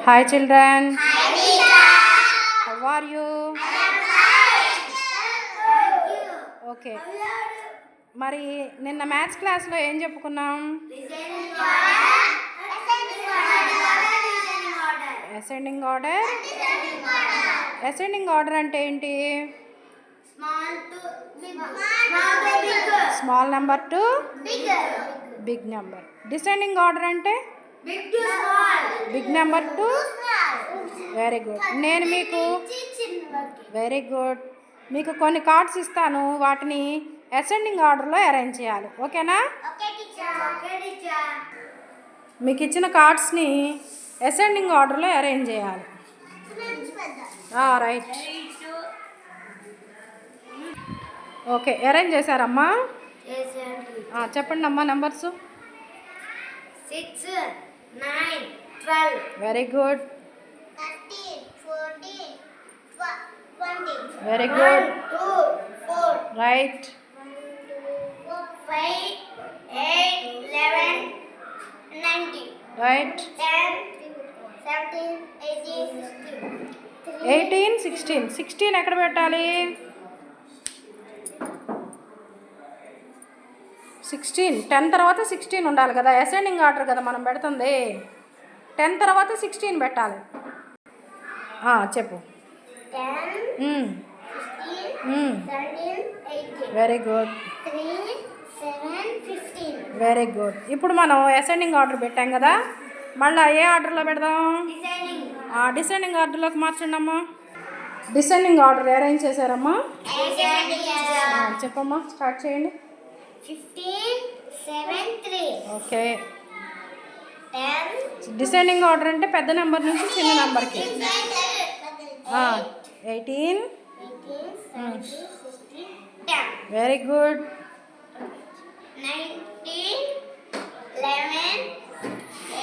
Hi children. Hi teacher. How are you? I am fine. Okay. మరి నిన్న maths క్లాస్లో ఏం చెప్పుకున్నాం? Ascending order. అసెండింగ్ ఆర్డర్ అంటే ఏంటి? Small number to big number. Descending order అంటే big number to very good. నేను మీకు వెరీ గుడ్ మీకు కొన్ని కార్డ్స్ ఇస్తాను, వాటిని అసెండింగ్ ఆర్డర్లో అరేంజ్ చేయాలి. ఓకేనా? మీకు ఇచ్చిన కార్డ్స్ని అసెండింగ్ ఆర్డర్లో అరేంజ్ చేయాలి. రైట్. ఓకే, అరేంజ్ చేశారమ్మా? చెప్పండి అమ్మా numbers. 6, 9, 12. Very good. 13, 14, 20. Very good. 2, 4. Right. 5, 8, 11, 19. Right. 10, 17, 18, 16. 18, 16. 16 ఎక్కడ పెట్టాలి? 16 10 తర్వాత 16 ఉండాలి కదా. అసెండింగ్ ఆర్డర్ కదా మనం పెడుతుంది. 10 తర్వాత 16 పెట్టాలి. చెప్పు. 10, 16, 17, 18. Very good. 3, 7, 15. Very good. ఇప్పుడు మనం అసెండింగ్ ఆర్డర్ పెట్టాం కదా, మళ్ళీ ఏ ఆర్డర్లో పెడదాం? డిసెండింగ్ ఆర్డర్లోకి మార్చండి అమ్మా. డిసెండింగ్ ఆర్డర్ అరేంజ్ చేశారమ్మా? చెప్పమ్మా, స్టార్ట్ చేయండి. 15, 7, 3. ఓకే. 10. డిసెండింగ్ ఆర్డర్ అంటే పెద్ద నెంబర్ నుంచి చిన్న నెంబర్కి. 18. 17, 16, 10. Very good. 19, 11,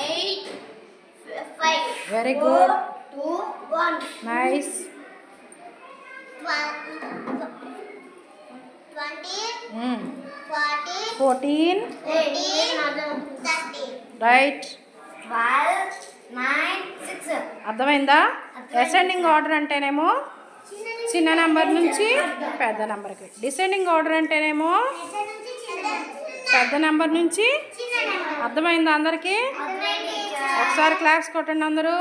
8, 5. Very good. 2, 1. Nice. 20, 40, 14. 30. Right. 12, 9, 6. అర్థమైందా? అసెండింగ్ ఆర్డర్ అంటేనేమో చిన్న నెంబర్ నుంచి పెద్ద నెంబర్కి, డిసెండింగ్ ఆర్డర్ అంటేనేమో పెద్ద నెంబర్ నుంచి. అర్థమైందా అందరికీ? ఒకసారి క్లాస్ కొట్టండి అందరూ.